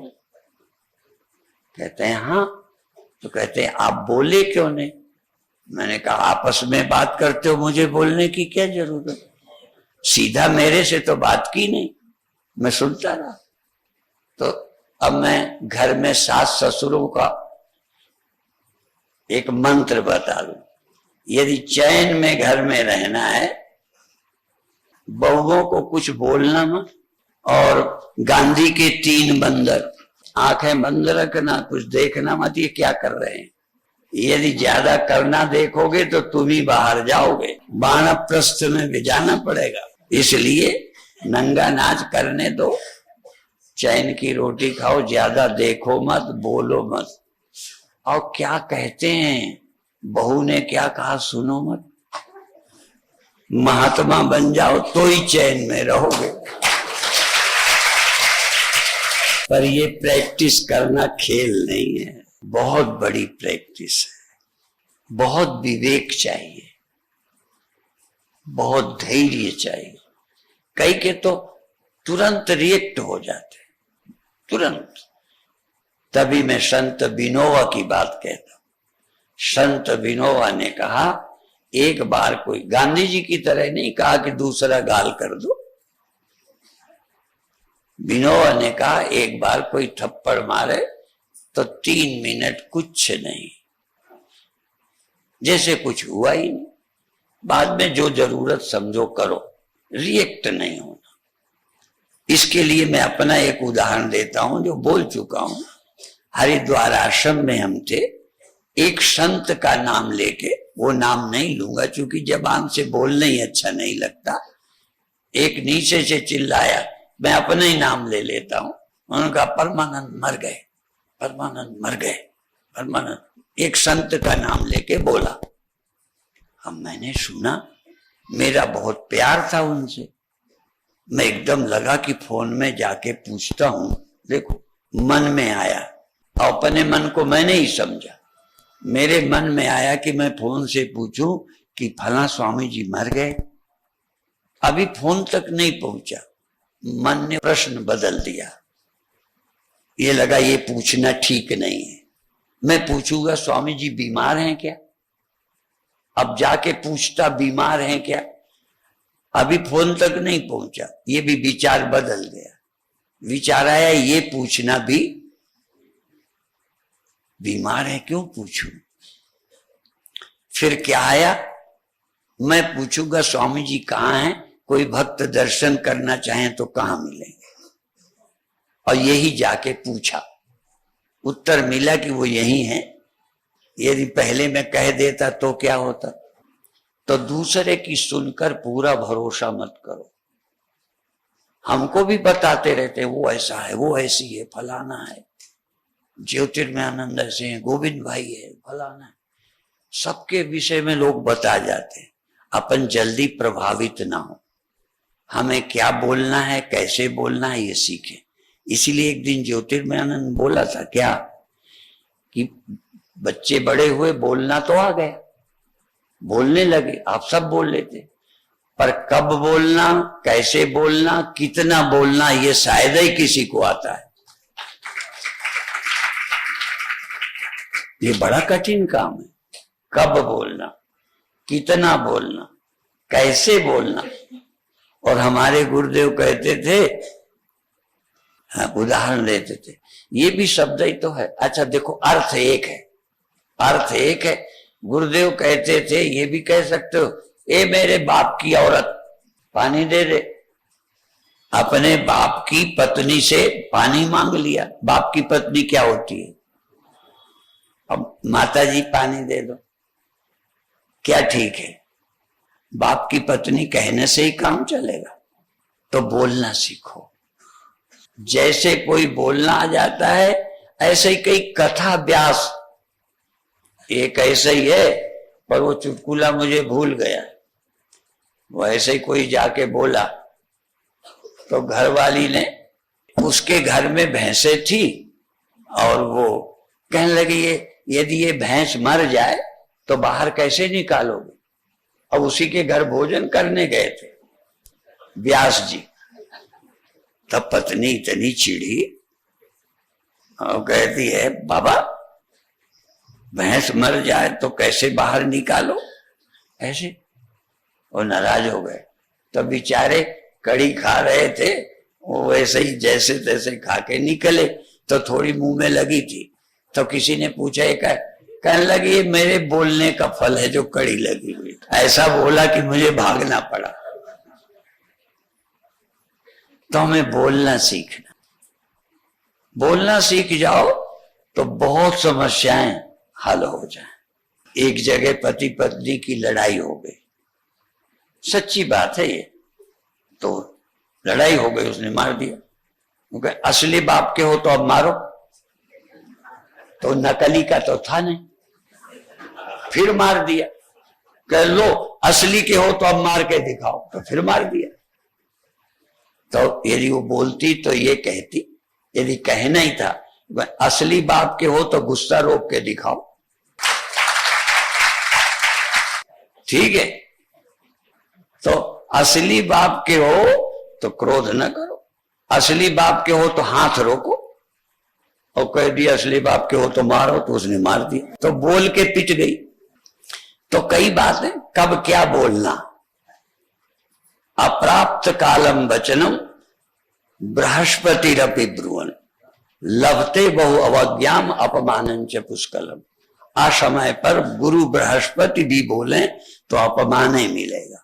कहते हैं हाँ। तो कहते हैं आप बोले क्यों नहीं? मैंने कहा आपस में बात करते हो, मुझे बोलने की क्या जरूरत, सीधा मेरे से तो बात की नहीं, मैं सुनता रहा। तो अब मैं घर में सास ससुरों का एक मंत्र बता दूं। यदि चैन में घर में रहना है, बहुओं को कुछ बोलना मत, और गांधी के 3 बंदर, आंखें बंद रखना, कुछ देखना मत, ये क्या कर रहे हैं। यदि ज्यादा करना देखोगे तो तुम ही बाहर जाओगे, वानप्रस्थ में भी जाना पड़ेगा। इसलिए नंगा नाच करने दो, चैन की रोटी खाओ, ज्यादा देखो मत, बोलो मत। और क्या कहते हैं, बहू ने क्या कहा सुनो मत, महात्मा बन जाओ तो ही चैन में रहोगे। पर ये प्रैक्टिस करना खेल नहीं है, बहुत बड़ी प्रैक्टिस है। बहुत विवेक चाहिए, बहुत धैर्य चाहिए। कई के तो तुरंत रिएक्ट हो जाते, तुरंत। तभी मैं संत विनोबा की बात कहता हूं। संत विनोबा ने कहा, एक बार कोई, गांधी जी की तरह नहीं कहा कि दूसरा गाल कर दो। विनोबा ने कहा एक बार कोई थप्पड़ मारे तो 3 मिनट कुछ नहीं, जैसे कुछ हुआ ही नहीं। बाद में जो जरूरत समझो करो, रिएक्ट नहीं होना। इसके लिए मैं अपना एक उदाहरण देता हूं जो बोल चुका हूं। हरिद्वार आश्रम में हम थे, एक संत का नाम लेके, वो नाम नहीं लूंगा क्योंकि जबान से बोलने ही अच्छा नहीं लगता, एक नीचे से चिल्लाया, मैं अपने ही नाम ले लेता हूं। उन्होंने कहा परमानंद मर गए, परमानंद मर गए, परमानंद। एक संत का नाम लेके बोला। अब मैंने सुना, मेरा बहुत प्यार था उनसे, मैं एकदम लगा कि फोन में जाके पूछता हूं। देखो मन में आया, अपने मन को मैंने ही समझा, मेरे मन में आया कि मैं फोन से पूछूं कि फला स्वामी जी मर गए। अभी फोन तक नहीं पहुंचा, मन ने प्रश्न बदल दिया। ये लगा ये पूछना ठीक नहीं है, मैं पूछूंगा स्वामी जी बीमार हैं क्या। अब जाके पूछता बीमार हैं क्या, अभी फोन तक नहीं पहुंचा, ये भी विचार बदल गया। विचार आया ये पूछना भी, बीमार है क्यों पूछूं। फिर क्या आया, मैं पूछूंगा स्वामी जी कहाँ हैं, कोई भक्त दर्शन करना चाहें तो कहाँ मिलेंगे। और यही जाके पूछा, उत्तर मिला कि वो यही है। यदि पहले मैं कह देता तो क्या होता। तो दूसरे की सुनकर पूरा भरोसा मत करो, हमको भी बताते रहते हैं, वो ऐसा है, वो ऐसी है, फलाना है, ज्योतिर्मयानंद ऐसे हैं, गोविंद भाई है, फलाना है। सबके विषय में लोग बता जाते हैं। अपन जल्दी प्रभावित ना हो, हमें क्या बोलना है, कैसे बोलना है, ये सीखें। इसीलिए एक दिन ज्योतिर्मयानंद बोला था क्या कि बच्चे बड़े हुए, बोलना तो आ गया, बोलने लगे, आप सब बोल लेते, पर कब बोलना, कैसे बोलना, कितना बोलना, ये शायद ही किसी को आता है। ये बड़ा कठिन काम है। कब बोलना, कितना बोलना, कैसे बोलना। और हमारे गुरुदेव कहते थे, उदाहरण देते थे, ये भी शब्द ही तो है। अच्छा देखो, अर्थ एक है, अर्थ एक है। गुरुदेव कहते थे, ये भी कह सकते हो, ए मेरे बाप की औरत पानी दे दे। अपने बाप की पत्नी से पानी मांग लिया। बाप की पत्नी क्या होती है? अब माता जी पानी दे दो, क्या ठीक है? बाप की पत्नी कहने से ही काम चलेगा। तो बोलना सीखो। जैसे कोई बोलना आ जाता है, ऐसे ही कई कथा व्यास, एक ऐसे ही है, पर वो चुटकुला मुझे भूल गया। वो ऐसे ही कोई जाके बोला, तो घरवाली ने, उसके घर में भैंसे थी, और वो कहने लगी, यदि ये भैंस मर जाए तो बाहर कैसे निकालोगे? अब उसी के घर भोजन करने गए थे व्यास जी। तब पत्नी इतनी चिढ़ी और कहती है, बाबा भैंस मर जाए तो कैसे बाहर निकालो ऐसे? और नाराज हो गए। तब बेचारे कड़ी खा रहे थे, वो वैसे ही जैसे तैसे खा के निकले। तो थोड़ी मुंह में लगी थी, तो किसी ने पूछा, कहने लगी, ये मेरे बोलने का फल है जो कड़ी लगी हुई। ऐसा बोला कि मुझे भागना पड़ा। तो हमें बोलना सीखना, बोलना सीख जाओ तो बहुत समस्याएं हल हो जाए। एक जगह पति पत्नी की लड़ाई हो गई, सच्ची बात है ये। तो लड़ाई हो गई, उसने मार दिया। क्योंकि असली बाप के हो तो अब मारो, तो नकली का तो था नहीं। फिर मार दिया, कह लो असली के हो तो अब मार के दिखाओ, तो फिर मार दिया। तो यदि वो बोलती तो ये कहती, यदि कहना ही था असली बाप के हो तो गुस्सा रोक के दिखाओ, ठीक है? तो असली बाप के हो तो क्रोध न करो, असली बाप के हो तो हाथ रोको। और कह दिया असली बाप के हो तो मारो, तो उसने मार दिया। तो बोल के पिट गई। तो कई बातें, कब क्या बोलना। अप्राप्त कालम वचनम बृहस्पतिरपि ब्रुवन् लभते बहु अवज्ञाम अपमानं च पुष्कलम। असमय पर गुरु बृहस्पति भी बोले तो अपमान ही मिलेगा।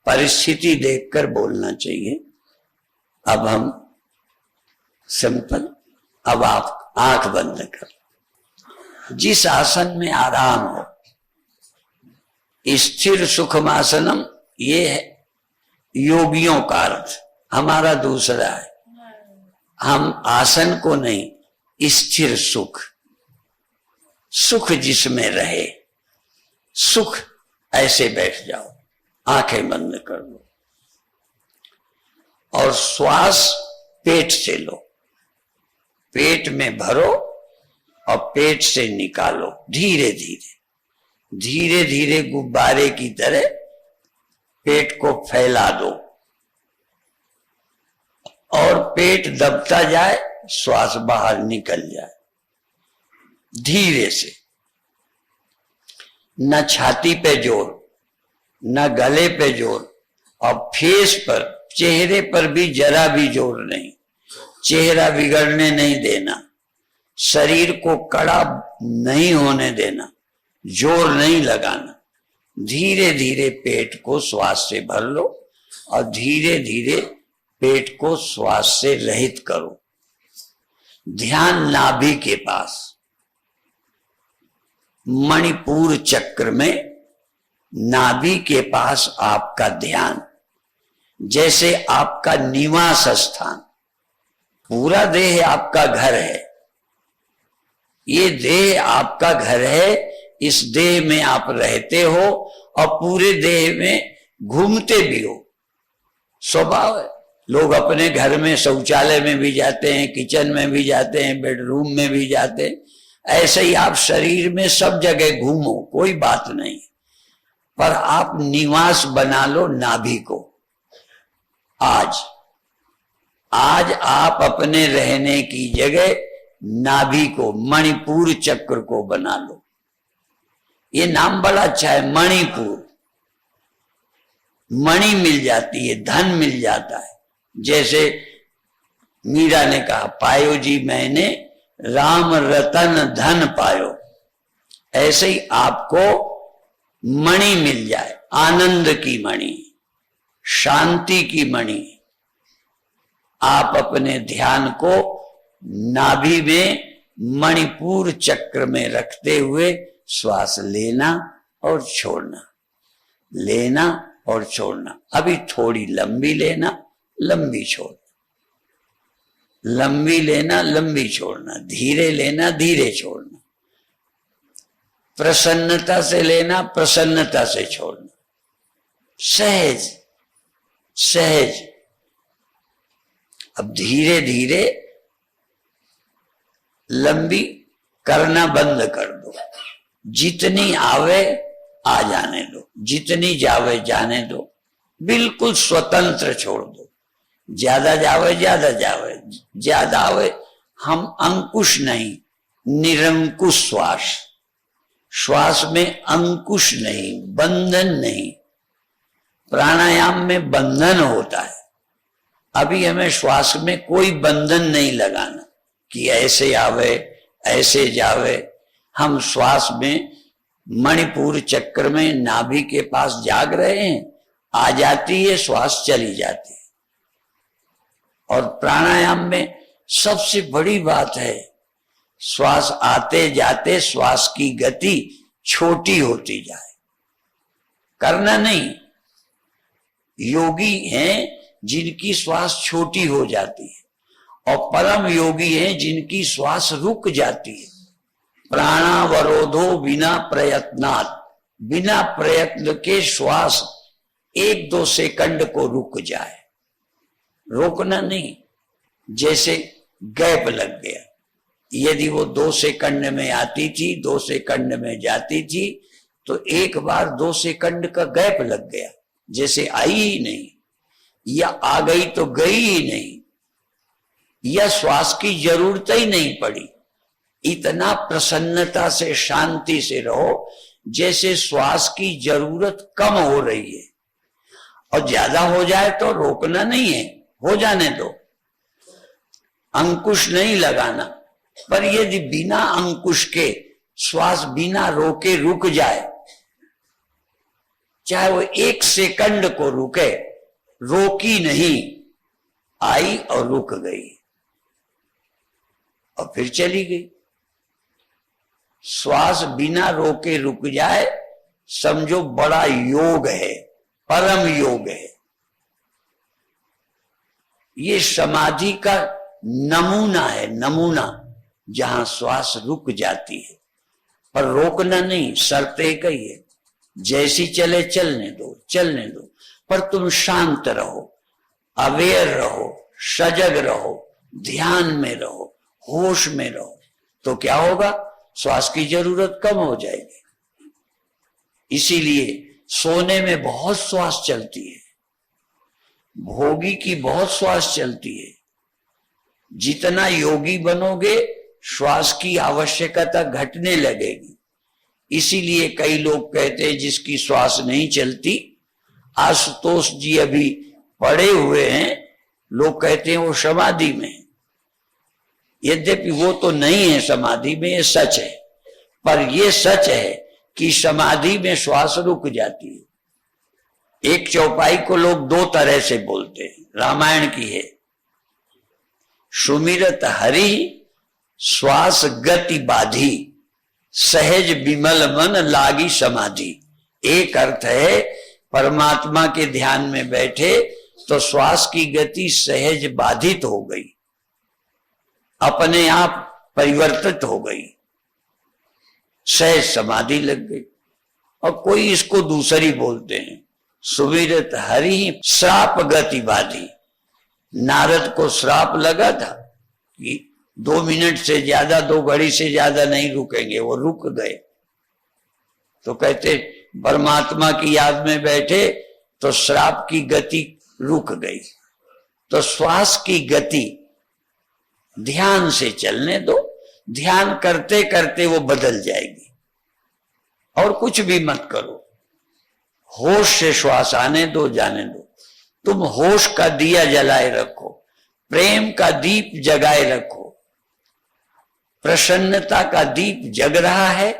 परिस्थिति देखकर बोलना चाहिए। अब हम सिंपल, अब आप आंख बंद कर, जिस आसन में आराम हो, स्थिर सुखमासनम, ये है योगियों का अर्थ, हमारा दूसरा है। हम आसन को नहीं, स्थिर सुख, सुख जिसमें रहे, सुख ऐसे बैठ जाओ, आंखें बंद कर लो और श्वास पेट से लो, पेट में भरो और पेट से निकालो। धीरे धीरे धीरे धीरे गुब्बारे की तरह पेट को फैला दो और पेट दबता जाए, श्वास बाहर निकल जाए धीरे से। न छाती पे जोर, न गले पे जोर, और फेस पर, चेहरे पर भी जरा भी जोर नहीं। चेहरा बिगड़ने नहीं देना, शरीर को कड़ा नहीं होने देना, जोर नहीं लगाना। धीरे धीरे पेट को श्वास से भर लो और धीरे धीरे पेट को श्वास से रहित करो। ध्यान नाभि के पास, मणिपुर चक्र में नाभि के पास आपका ध्यान। जैसे आपका निवास स्थान, पूरा देह आपका घर है, ये देह आपका घर है, इस देह में आप रहते हो और पूरे देह में घूमते भी हो। स्वभाव है, लोग अपने घर में शौचालय में भी जाते हैं, किचन में भी जाते हैं, बेडरूम में भी जाते हैं। ऐसे ही आप शरीर में सब जगह घूमो, कोई बात नहीं, पर आप निवास बना लो नाभि को। आज आप अपने रहने की जगह नाभि को, मणिपुर चक्र को बना लो। ये नाम बड़ा अच्छा है, मणिपुर। मणि मिल जाती है, धन मिल जाता है। जैसे मीरा ने कहा, पायो जी मैंने राम रतन धन पायो, ऐसे ही आपको मणि मिल जाए, आनंद की मणि, शांति की मणि। आप अपने ध्यान को नाभि में मणिपुर चक्र में रखते हुए श्वास लेना और छोड़ना, लेना और छोड़ना। अभी थोड़ी लंबी लेना, लंबी छोड़ना, लंबी लेना, लंबी छोड़ना, धीरे लेना, धीरे छोड़ना, प्रसन्नता से लेना, प्रसन्नता से छोड़ना, सहज सहज। अब धीरे धीरे लंबी करना बंद कर दो, जितनी आवे आ जाने दो, जितनी जावे जाने दो, बिल्कुल स्वतंत्र छोड़ दो। ज्यादा जावे ज्यादा जावे, ज्यादा आवे, हम अंकुश नहीं, निरंकुश श्वास, श्वास में अंकुश नहीं, बंधन नहीं। प्राणायाम में बंधन होता है, अभी हमें श्वास में कोई बंधन नहीं लगाना कि ऐसे आवे ऐसे जावे। हम श्वास में मणिपुर चक्र में नाभि के पास जाग रहे हैं, आ जाती है श्वास, चली जाती है। और प्राणायाम में सबसे बड़ी बात है, श्वास आते जाते श्वास की गति छोटी होती जाए, करना नहीं। योगी हैं जिनकी श्वास छोटी हो जाती है, और परम योगी हैं जिनकी श्वास रुक जाती है। प्राणावरोधो बिना प्रयत्नात्, बिना प्रयत्न के श्वास 1-2 सेकंड को रुक जाए, रोकना नहीं। जैसे गैप लग गया, यदि वो 2 सेकंड में आती थी, 2 सेकंड में जाती थी, तो एक बार 2 सेकंड का गैप लग गया, जैसे आई ही नहीं, या आ गई तो गई ही नहीं, या श्वास की जरूरत ही नहीं पड़ी। इतना प्रसन्नता से, शांति से रहो जैसे श्वास की जरूरत कम हो रही है। और ज्यादा हो जाए तो रोकना नहीं है, हो जाने दो, अंकुश नहीं लगाना। पर यदि बिना अंकुश के श्वास बिना रोके रुक जाए, चाहे वो 1 सेकंड को रुके, रोकी नहीं, आई और रुक गई और फिर चली गई। श्वास बिना रोके रुक जाए, समझो बड़ा योग है, परम योग है। ये समाधि का नमूना है, नमूना, जहां श्वास रुक जाती है, पर रोकना नहीं। शर्त एक ही है, जैसी चले चलने दो, चलने दो, पर तुम शांत रहो, अवेयर रहो, सजग रहो, ध्यान में रहो, होश में रहो। तो क्या होगा, श्वास की जरूरत कम हो जाएगी। इसीलिए सोने में बहुत श्वास चलती है, भोगी की बहुत श्वास चलती है। जितना योगी बनोगे, श्वास की आवश्यकता घटने लगेगी। इसीलिए कई लोग कहते हैं जिसकी श्वास नहीं चलती, आशुतोष जी अभी पड़े हुए हैं, लोग कहते हैं वो समाधि में। यद्यपि वो तो नहीं है समाधि में, ये सच है। पर ये सच है कि समाधि में श्वास रुक जाती है। एक चौपाई को लोग 2 तरह से बोलते हैं, रामायण की है, सुमिरत हरि श्वास गति बाधी, सहज विमल मन लागी समाधि। एक अर्थ है परमात्मा के ध्यान में बैठे, तो श्वास की गति सहज बाधित हो गई, अपने आप परिवर्तित हो गई, सहज समाधि लग गई। और कोई इसको दूसरी बोलते हैं, सुविरत हरि श्राप गति बाधी। नारद को श्राप लगा था कि 2 मिनट से ज्यादा, 2 घड़ी से ज्यादा नहीं रुकेंगे, वो रुक गए। तो कहते परमात्मा की याद में बैठे तो श्राप की गति रुक गई। तो श्वास की गति ध्यान से चलने दो, ध्यान करते करते वो बदल जाएगी। और कुछ भी मत करो, होश से श्वास आने दो, जाने दो। तुम होश का दिया जलाए रखो, प्रेम का दीप जगाए रखो। प्रसन्नता का दीप जग रहा है,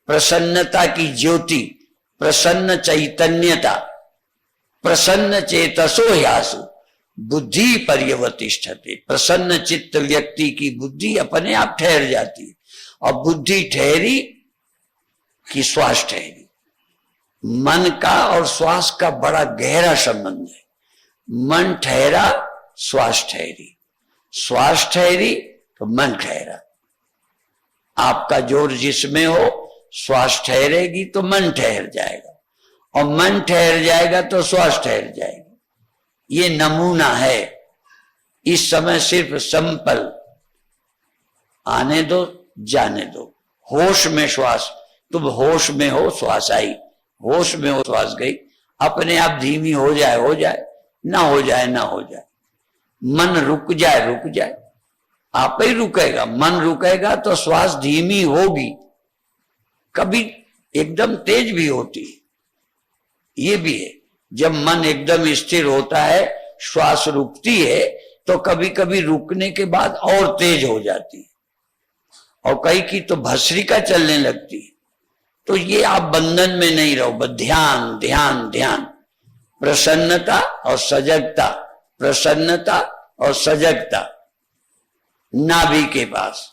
प्रसन्नता की ज्योति, प्रसन्न चैतन्यता, प्रसन्न चेतसो ह्यासु बुद्धि पर्यवतिष्ठते। प्रसन्न चित्त व्यक्ति की बुद्धि अपने आप ठहर जाती है। और बुद्धि ठहरी कि श्वास ठहरी। मन का और श्वास का बड़ा गहरा संबंध है। मन ठहरा, श्वास ठहरी, श्वास ठहरी तो मन ठहरा। आपका जोर जिसमें हो, श्वास ठहरेगी तो मन ठहर जाएगा, और मन ठहर जाएगा तो श्वास ठहर जाएगी। ये नमूना है। इस समय सिर्फ संपल आने दो, जाने दो। होश में श्वास, तुम होश में हो, श्वास आई, होश में हो, श्वास गई। अपने आप धीमी हो जाए, ना हो जाए, ना हो जाए। मन रुक जाए, रुक जाए, आप ही रुकेगा। मन रुकेगा तो श्वास धीमी होगी, कभी एकदम तेज भी होती है। ये भी है, जब मन एकदम स्थिर होता है, श्वास रुकती है, तो कभी कभी रुकने के बाद और तेज हो जाती है, और कई की तो भस्त्रिका चलने लगती है। तो ये आप बंधन में नहीं रहो, बस ध्यान ध्यान ध्यान। प्रसन्नता और सजगता, प्रसन्नता और सजगता नाभि के पास।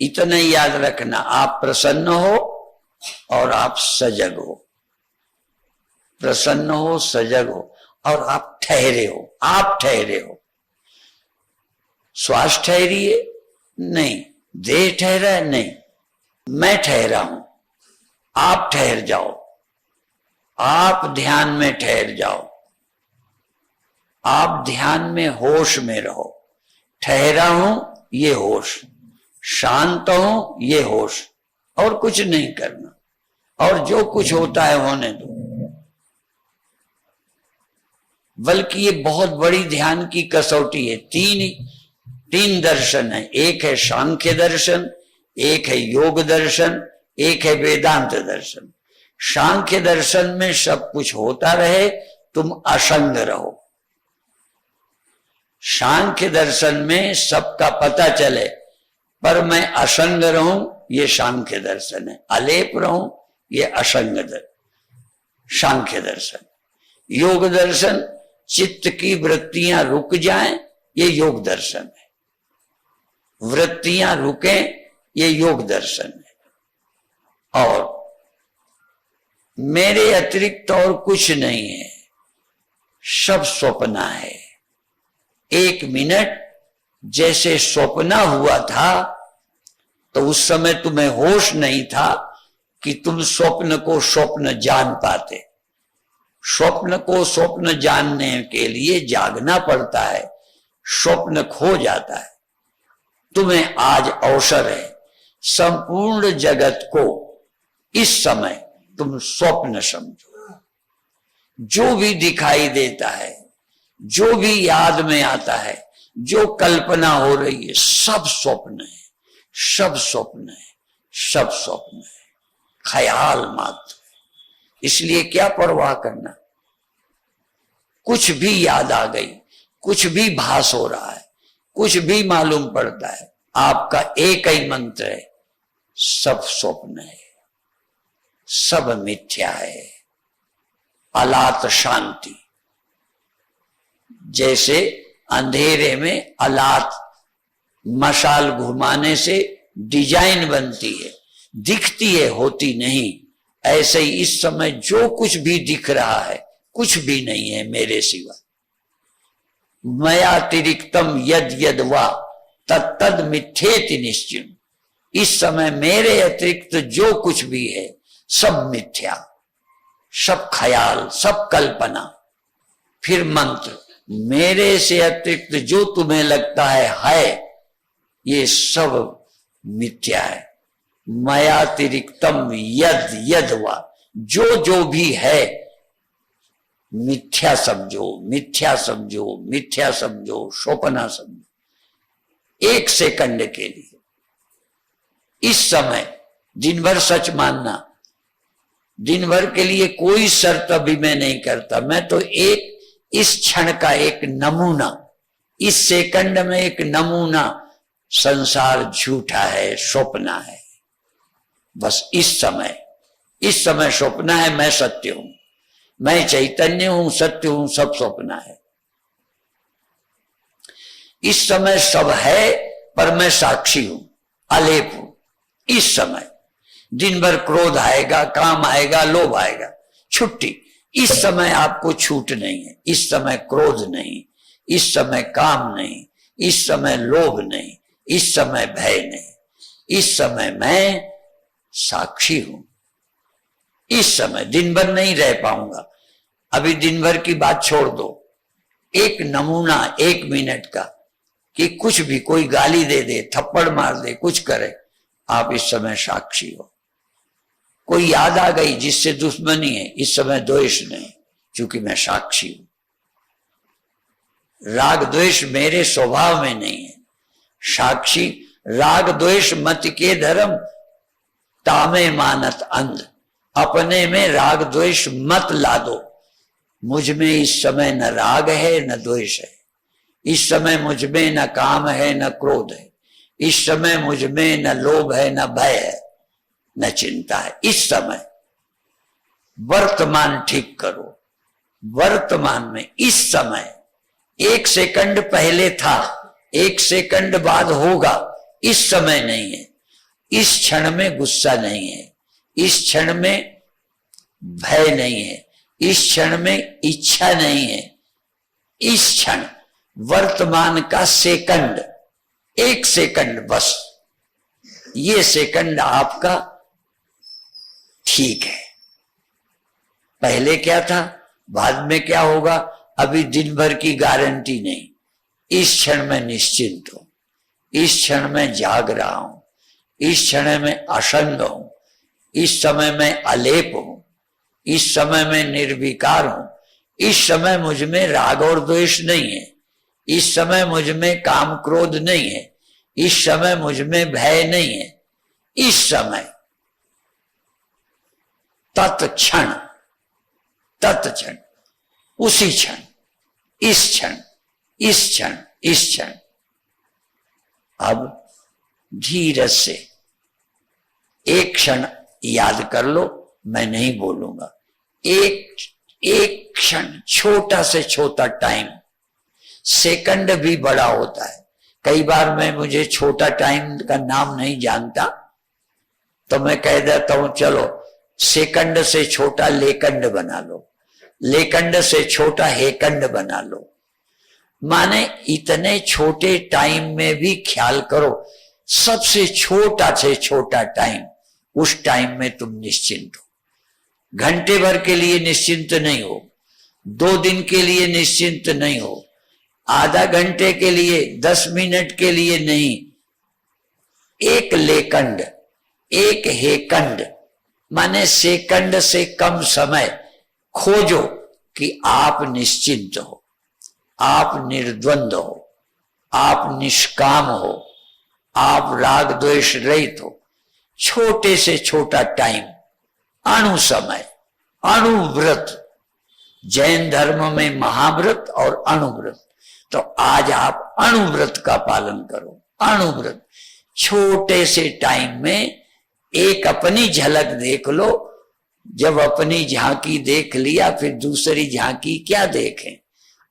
इतना ही याद रखना, आप प्रसन्न हो और आप सजग हो, प्रसन्न हो, सजग हो, और आप ठहरे हो, आप ठहरे हो। श्वास ठहरी है? नहीं। देह ठहरा है? नहीं। मैं ठहरा हूं। आप ठहर जाओ, आप ध्यान में ठहर जाओ, आप ध्यान में होश में रहो। ठहरा हूं, ये होश, शांत हूं, ये होश, और कुछ नहीं करना। और जो कुछ होता है होने दो। बल्कि ये बहुत बड़ी ध्यान की कसौटी है। तीन दर्शन है। एक है सांख्य दर्शन, एक है योग दर्शन, एक है वेदांत दर्शन। सांख्य दर्शन में सब कुछ होता रहे, तुम असंग रहो। सांख्य दर्शन में सबका पता चले पर मैं असंग रहूं, ये सांख्य दर्शन है। अलेप रहूं, ये असंग सांख्य दर्शन। योग दर्शन, चित्त की वृत्तियां रुक जाएं, ये योग दर्शन है। वृत्तियां रुकें, ये योग दर्शन है। और मेरे अतिरिक्त और कुछ नहीं है, सब स्वप्न है। 1 मिनट जैसे स्वप्न हुआ था, तो उस समय तुम्हें होश नहीं था कि तुम स्वप्न को स्वप्न जान पाते। स्वप्न को स्वप्न जानने के लिए जागना पड़ता है, स्वप्न खो जाता है। तुम्हें आज अवसर है, संपूर्ण जगत को इस समय तुम स्वप्न समझो। जो भी दिखाई देता है, जो भी याद में आता है, जो कल्पना हो रही है, सब स्वप्न है, सब स्वप्न है, सब स्वप्न है, ख्याल मात्र। इसलिए क्या परवाह करना। कुछ भी याद आ गई, कुछ भी भास हो रहा है, कुछ भी मालूम पड़ता है, आपका एक ही मंत्र है, सब स्वप्न है, सब मिथ्या है। अलात शांति। जैसे अंधेरे में अलात मशाल घुमाने से डिजाइन बनती है, दिखती है, होती नहीं। ऐसे ही इस समय जो कुछ भी दिख रहा है, कुछ भी नहीं है मेरे सिवा। मयातिरिक्तम यद यद वा तत्तद मिथ्येति निश्चित। इस समय मेरे अतिरिक्त जो कुछ भी है सब मिथ्या, सब ख्याल, सब कल्पना। फिर मंत्र, मेरे से अतिरिक्त जो तुम्हें लगता है ये सब मिथ्या है। मयातिरिक्तम यद यद वा, जो जो भी है मिथ्या समझो, मिथ्या समझो, मिथ्या समझो, स्वप्न समझो। एक सेकंड के लिए, इस समय दिन भर सच मानना, दिन भर के लिए कोई शर्त अभी मैं नहीं करता। मैं तो एक इस क्षण का एक नमूना, इस सेकंड में एक नमूना, संसार झूठा है, स्वप्न है। बस इस समय स्वप्न है, मैं सत्य हूं, मैं चैतन्य हूं, सत्य हूं, सब स्वप्न है। इस समय सब है पर मैं साक्षी हूं, अलेप हूं। इस समय दिन भर क्रोध आएगा, काम आएगा, लोभ आएगा, छुट्टी। इस समय आपको छूट नहीं है। इस समय क्रोध नहीं, इस समय काम नहीं, इस समय लोभ नहीं, इस समय भय नहीं। इस समय मैं साक्षी हूं। इस समय दिन भर नहीं रह पाऊंगा, अभी दिन भर की बात छोड़ दो। एक नमूना 1 मिनट का, कि कुछ भी, कोई गाली दे दे, थप्पड़ मार दे, कुछ करे, आप इस समय साक्षी हो। कोई याद आ गई जिससे दुश्मनी है, इस समय द्वेष नहीं, क्योंकि मैं साक्षी हूं। राग द्वेष मेरे स्वभाव में नहीं है। साक्षी, राग द्वेष मत के धर्म तामे मानत अंध। अपने में राग द्वेष मत ला दो। मुझ में इस समय न राग है न द्वेष है। इस समय मुझ में न काम है न क्रोध है। इस समय मुझ में न लोभ है न भय है न चिंता है। इस समय वर्तमान ठीक करो। वर्तमान में इस समय 1 सेकंड पहले था, 1 सेकंड बाद होगा, इस समय नहीं है। इस क्षण में गुस्सा नहीं है, इस क्षण में भय नहीं है, इस क्षण में इच्छा नहीं है। इस क्षण वर्तमान का सेकंड, 1 सेकंड बस, ये सेकंड आपका ठीक है। पहले क्या था, बाद में क्या होगा, अभी दिन भर की गारंटी नहीं। इस क्षण में निश्चिंत हूं, इस क्षण में जाग रहा हूं, इस क्षण में असंग हूं, इस समय में अलेप हूं, इस समय में निर्विकार हूं। इस समय मुझ में राग और द्वेष नहीं है। इस समय मुझ में काम क्रोध नहीं है। इस समय मुझ में भय नहीं है। इस समय तत्क्षण, तत्क्षण, उसी क्षण, इस क्षण, इस क्षण, इस क्षण। अब धीरज से एक क्षण याद कर लो, मैं नहीं बोलूंगा। एक क्षण, छोटा से छोटा टाइम, सेकंड भी बड़ा होता है। कई बार मुझे छोटा टाइम का नाम नहीं जानता, तो मैं कह देता हूं चलो सेकंड से छोटा लेकंड बना लो, लेकंड से छोटा हेकंड बना लो। माने इतने छोटे टाइम में भी ख्याल करो, सबसे छोटा से छोटा टाइम, उस टाइम में तुम निश्चिंत हो। घंटे भर के लिए निश्चिंत नहीं हो, 2 दिन के लिए निश्चिंत नहीं हो, आधा घंटे के लिए, 10 मिनट के लिए नहीं। एक लेकंड, एक हेकंड, माने सेकंड से कम समय खोजो कि आप निश्चिंत हो, आप निर्द्वंद हो, आप निष्काम हो, आप राग द्वेष रहित हो। छोटे से छोटा टाइम, अणु समय, अणुव्रत। जैन धर्म में महाव्रत और अणुव्रत, तो आज आप अणुव्रत का पालन करो। अणुव्रत, छोटे से टाइम में एक अपनी झलक देख लो। जब अपनी झांकी देख लिया, फिर दूसरी झांकी क्या देखें,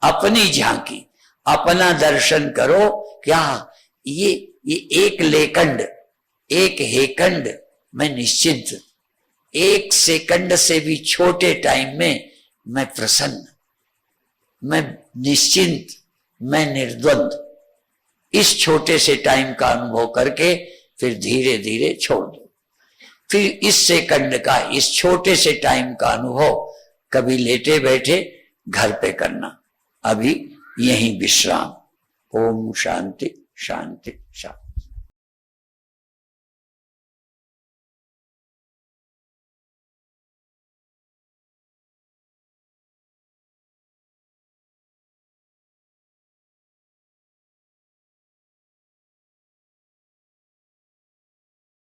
अपनी झांकी, अपना दर्शन करो। क्या ये एक लेकंड, एक हेकंड मैं निश्चिंत, 1 सेकंड से भी छोटे टाइम में मैं प्रसन्न, मैं निश्चिंत, मैं निर्द्वंद, इस छोटे से टाइम का अनुभव करके फिर धीरे धीरे छोड़ दो। फिर इस सेकंड का, इस छोटे से टाइम का अनुभव कभी लेटे बैठे घर पे करना। अभी यहीं विश्राम। ओम शांति शांति शांति।